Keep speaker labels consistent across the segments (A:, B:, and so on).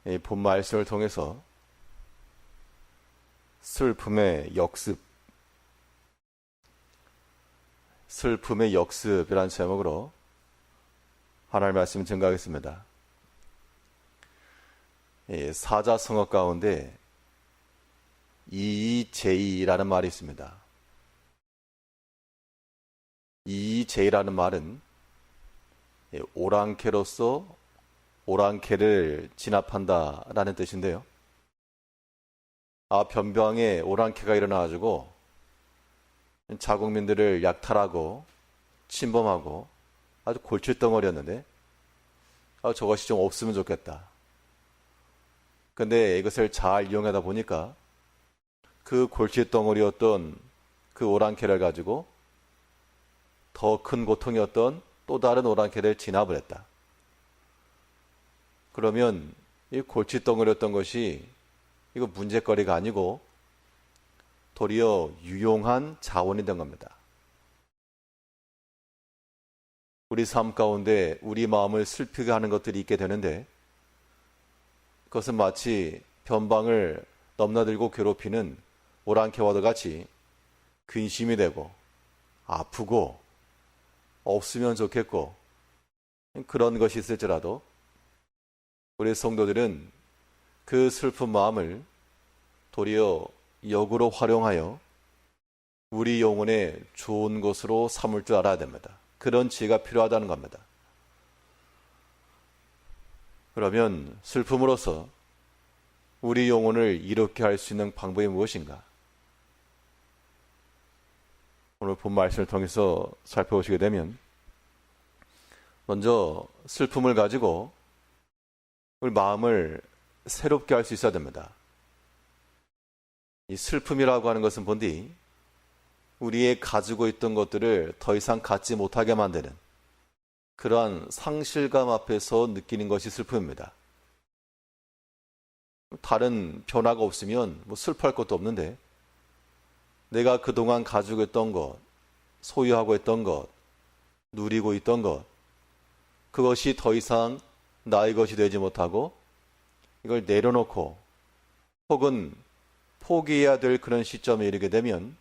A: 이 본 말씀을 통해서 슬픔의 역습이라는 제목으로 하나님의 말씀 증거하겠습니다. 사자성어 가운데 이제이라는 말이 있습니다. 이제이라는 말은 오랑캐로서 오랑캐를 진압한다라는 뜻인데요. 변방에 오랑캐가 일어나가지고 자국민들을 약탈하고 침범하고 아주 골칫덩어리였는데 저것이 좀 없으면 좋겠다. 근데 이것을 잘 이용하다 보니까 그 골칫덩어리였던 그 오랑캐를 가지고 더 큰 고통이었던 또 다른 오랑캐를 진압을 했다. 그러면 이 골칫덩어리였던 것이 이거 문제거리가 아니고 도리어 유용한 자원이 된 겁니다. 우리 삶 가운데 우리 마음을 슬프게 하는 것들이 있게 되는데 그것은 마치 변방을 넘나들고 괴롭히는 오랑캐와도 같이 근심이 되고 아프고 없으면 좋겠고 그런 것이 있을지라도 우리 성도들은 그 슬픈 마음을 도리어 역으로 활용하여 우리 영혼의 좋은 것으로 삼을 줄 알아야 됩니다. 그런 지혜가 필요하다는 겁니다. 그러면 슬픔으로써 우리 영혼을 이롭게 할 수 있는 방법이 무엇인가? 오늘 본 말씀을 통해서 살펴보시게 되면 먼저 슬픔을 가지고 우리 마음을 새롭게 할 수 있어야 됩니다. 이 슬픔이라고 하는 것은 본디 우리의 가지고 있던 것들을 더 이상 갖지 못하게 만드는 그러한 상실감 앞에서 느끼는 것이 슬픔입니다. 다른 변화가 없으면 슬퍼할 것도 없는데 내가 그동안 가지고 있던 것, 소유하고 있던 것, 누리고 있던 것, 그것이 더 이상 나의 것이 되지 못하고 이걸 내려놓고 혹은 포기해야 될 그런 시점에 이르게 되면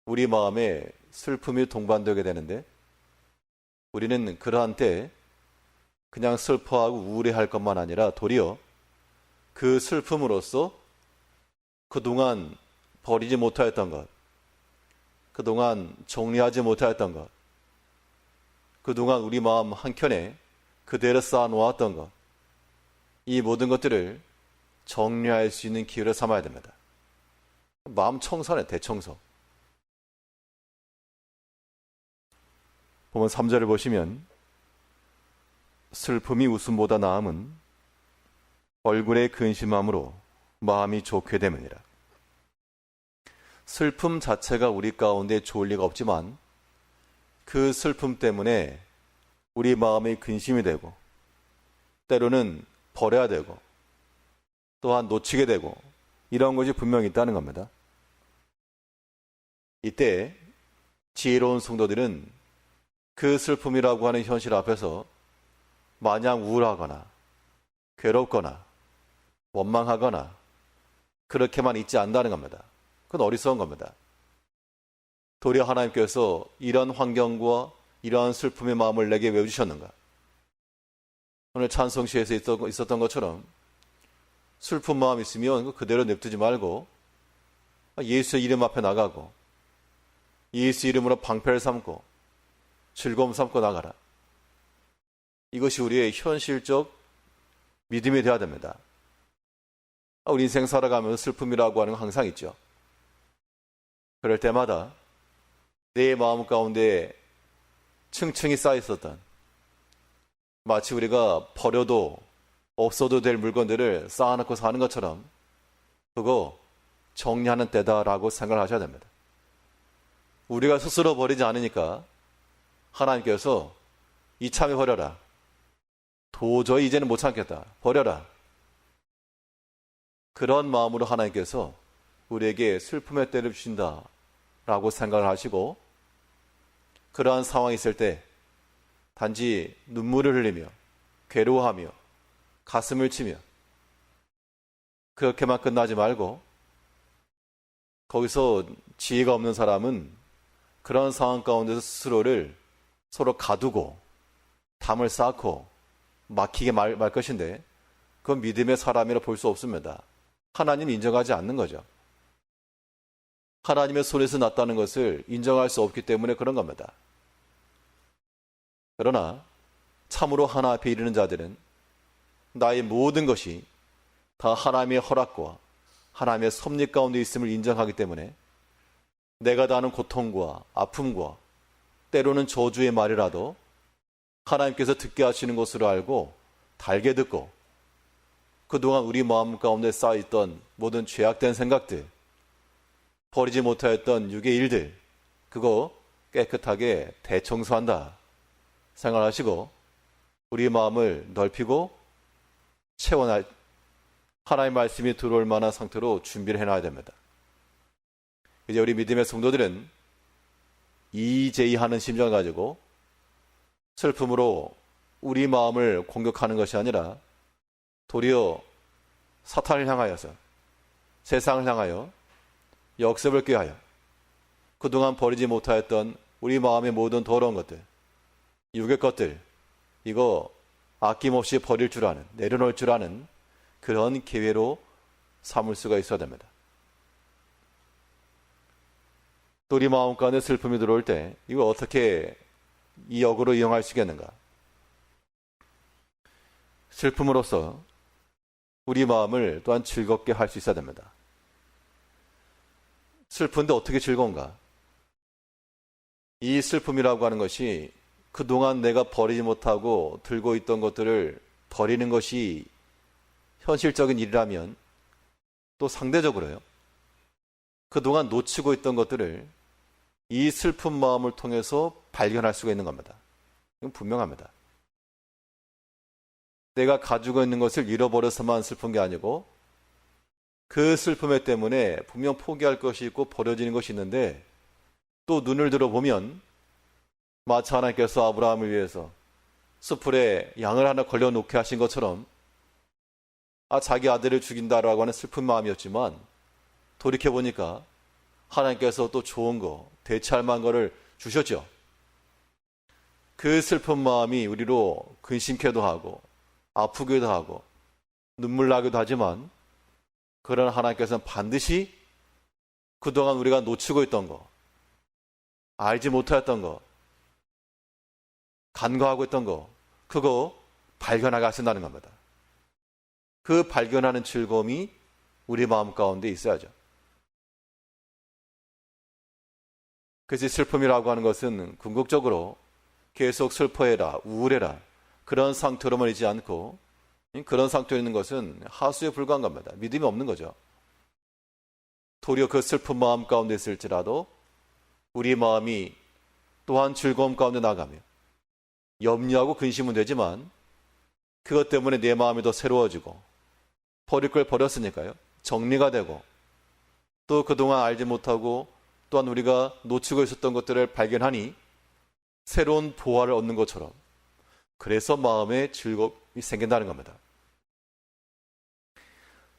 A: 우리 마음에 슬픔이 동반되게 되는데 우리는 그러한 때 그냥 슬퍼하고 우울해할 것만 아니라 도리어 그 슬픔으로써 그동안 버리지 못하였던 것, 그동안 정리하지 못하였던 것, 그동안 우리 마음 한켠에 그대로 쌓아놓았던 것, 이 모든 것들을 정리할 수 있는 기회를 삼아야 됩니다. 마음 청소네, 대청소. 보면 3절을 보시면 슬픔이 웃음보다 나음은 얼굴의 근심함으로 마음이 좋게 됨이니라. 슬픔 자체가 우리 가운데 좋을 리가 없지만 그 슬픔 때문에 우리 마음이 근심이 되고 때로는 버려야 되고 또한 놓치게 되고 이런 것이 분명히 있다는 겁니다. 이때 지혜로운 성도들은 그 슬픔이라고 하는 현실 앞에서 마냥 우울하거나 괴롭거나 원망하거나 그렇게만 있지 않는다는 겁니다. 그건 어리석은 겁니다. 도리어 하나님께서 이런 환경과 이러한 슬픔의 마음을 내게 왜 주셨는가? 오늘 찬송시에서 있었던 것처럼 슬픈 마음 있으면 그대로 냅두지 말고 예수의 이름 앞에 나가고 예수 이름으로 방패를 삼고 즐거움 삼고 나가라. 이것이 우리의 현실적 믿음이 되어야 됩니다. 우리 인생 살아가면서 슬픔이라고 하는 건 항상 있죠. 그럴 때마다 내 마음 가운데 층층이 쌓여 있었던 마치 우리가 버려도 없어도 될 물건들을 쌓아놓고 사는 것처럼 그거 정리하는 때다라고 생각을 하셔야 됩니다. 우리가 스스로 버리지 않으니까 하나님께서 이참에 버려라. 도저히 이제는 못 참겠다. 버려라. 그런 마음으로 하나님께서 우리에게 슬픔의 때를 주신다라고 생각을 하시고 그러한 상황이 있을 때 단지 눈물을 흘리며 괴로워하며 가슴을 치며 그렇게만 끝나지 말고 거기서 지혜가 없는 사람은 그런 상황 가운데서 스스로를 서로 가두고 담을 쌓고 막히게 말 것인데 그건 믿음의 사람이라 볼 수 없습니다. 하나님 인정하지 않는 거죠. 하나님의 손에서 났다는 것을 인정할 수 없기 때문에 그런 겁니다. 그러나 참으로 하나 앞에 이르는 자들은 나의 모든 것이 다 하나님의 허락과 하나님의 섭리 가운데 있음을 인정하기 때문에 내가 다하는 고통과 아픔과 때로는 저주의 말이라도 하나님께서 듣게 하시는 것으로 알고 달게 듣고 그동안 우리 마음 가운데 쌓여있던 모든 죄악된 생각들, 버리지 못하였던 육의 일들, 그거 깨끗하게 대청소한다 생각하시고 우리 마음을 넓히고 채워놔 하나님의 말씀이 들어올 만한 상태로 준비를 해놔야 됩니다. 이제 우리 믿음의 성도들은 이제이하는 심정을 가지고 슬픔으로 우리 마음을 공격하는 것이 아니라 도리어 사탄을 향하여서 세상을 향하여 역습을 꾀하여 그동안 버리지 못하였던 우리 마음의 모든 더러운 것들, 육의 것들, 이거 아낌없이 버릴 줄 아는, 내려놓을 줄 아는 그런 기회로 삼을 수가 있어야 됩니다. 또 우리 마음 가운데 슬픔이 들어올 때 이거 어떻게 이 역으로 이용할 수 있겠는가? 슬픔으로써 우리 마음을 또한 즐겁게 할 수 있어야 됩니다. 슬픈데 어떻게 즐거운가? 이 슬픔이라고 하는 것이 그동안 내가 버리지 못하고 들고 있던 것들을 버리는 것이 현실적인 일이라면 또 상대적으로요. 그동안 놓치고 있던 것들을 이 슬픈 마음을 통해서 발견할 수가 있는 겁니다. 이건 분명합니다. 내가 가지고 있는 것을 잃어버려서만 슬픈 게 아니고 그 슬픔에 때문에 분명 포기할 것이 있고 버려지는 것이 있는데 또 눈을 들어보면 마치 하나님께서 아브라함을 위해서 숯불에 양을 하나 걸려놓게 하신 것처럼 자기 아들을 죽인다라고 하는 슬픈 마음이었지만 돌이켜보니까 하나님께서 또 좋은 거, 대체할 만한 거를 주셨죠. 그 슬픈 마음이 우리로 근심케도 하고 아프기도 하고 눈물 나기도 하지만 그러나 하나님께서는 반드시 그동안 우리가 놓치고 있던 거, 알지 못하였던 거, 간과하고 있던 거, 그거 발견하게 하신다는 겁니다. 그 발견하는 즐거움이 우리 마음 가운데 있어야죠. 그래서 슬픔이라고 하는 것은 궁극적으로 계속 슬퍼해라, 우울해라 그런 상태로만 있지 않고 그런 상태에 있는 것은 하수에 불과한 겁니다. 믿음이 없는 거죠. 도리어 그 슬픈 마음 가운데 있을지라도 우리 마음이 또한 즐거움 가운데 나가며 염려하고 근심은 되지만 그것 때문에 내 마음이 더 새로워지고 버릴 걸 버렸으니까요. 정리가 되고 또 그동안 알지 못하고 또한 우리가 놓치고 있었던 것들을 발견하니 새로운 보화를 얻는 것처럼 그래서 마음에 즐거움이 생긴다는 겁니다.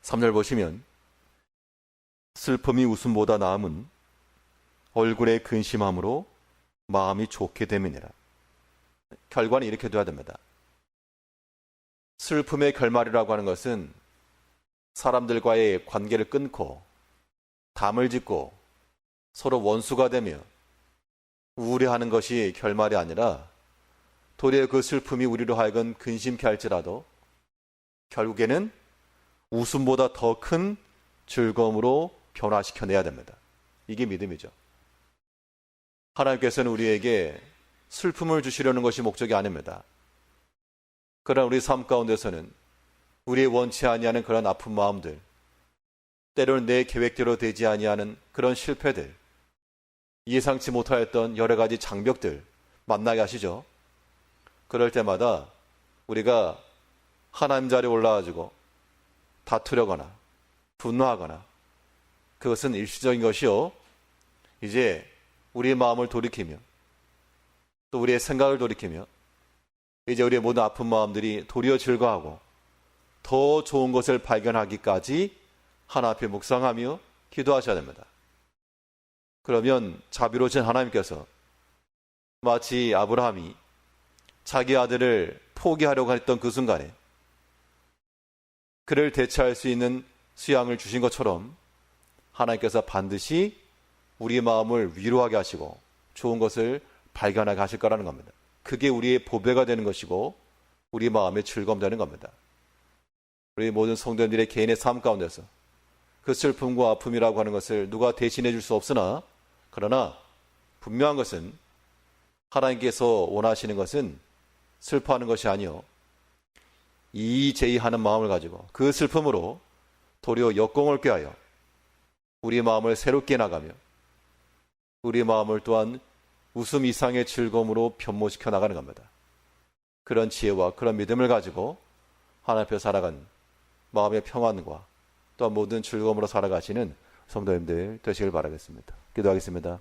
A: 3절 보시면 슬픔이 웃음보다 나음은 얼굴에 근심함으로 마음이 좋게 됨이니라. 결과는 이렇게 돼야 됩니다. 슬픔의 결말이라고 하는 것은 사람들과의 관계를 끊고 담을 짓고 서로 원수가 되며 우울해하는 것이 결말이 아니라 도리어 그 슬픔이 우리로 하여금 근심케 할지라도 결국에는 웃음보다 더 큰 즐거움으로 변화시켜내야 됩니다. 이게 믿음이죠. 하나님께서는 우리에게 슬픔을 주시려는 것이 목적이 아닙니다. 그러나 우리 삶 가운데서는 우리의 원치 아니하는 그런 아픈 마음들, 때로는 내 계획대로 되지 아니하는 그런 실패들, 예상치 못하였던 여러 가지 장벽들 만나게 하시죠. 그럴 때마다 우리가 하나님 자리에 올라가지고 다투려거나 분노하거나 그것은 일시적인 것이요. 이제 우리의 마음을 돌이키며 또 우리의 생각을 돌이키며 이제 우리의 모든 아픈 마음들이 도리어 즐거워하고 더 좋은 것을 발견하기까지 하나님 앞에 묵상하며 기도하셔야 됩니다. 그러면 자비로우신 하나님께서 마치 아브라함이 자기 아들을 포기하려고 했던 그 순간에 그를 대체할 수 있는 수양을 주신 것처럼 하나님께서 반드시 우리의 마음을 위로하게 하시고 좋은 것을 발견하게 하실 거라는 겁니다. 그게 우리의 보배가 되는 것이고 우리 마음의 즐거움 되는 겁니다. 우리 모든 성도님들의 개인의 삶 가운데서 그 슬픔과 아픔이라고 하는 것을 누가 대신해 줄 수 없으나, 그러나 분명한 것은 하나님께서 원하시는 것은 슬퍼하는 것이 아니요 이의제의하는 마음을 가지고 그 슬픔으로 도리어 역공을 꾀하여 우리 마음을 새롭게 나가며 우리 마음을 또한 웃음 이상의 즐거움으로 변모시켜 나가는 겁니다. 그런 지혜와 그런 믿음을 가지고 하나님 앞에 살아간 마음의 평안과 또한 모든 즐거움으로 살아가시는 성도님들 되시길 바라겠습니다. 기도하겠습니다.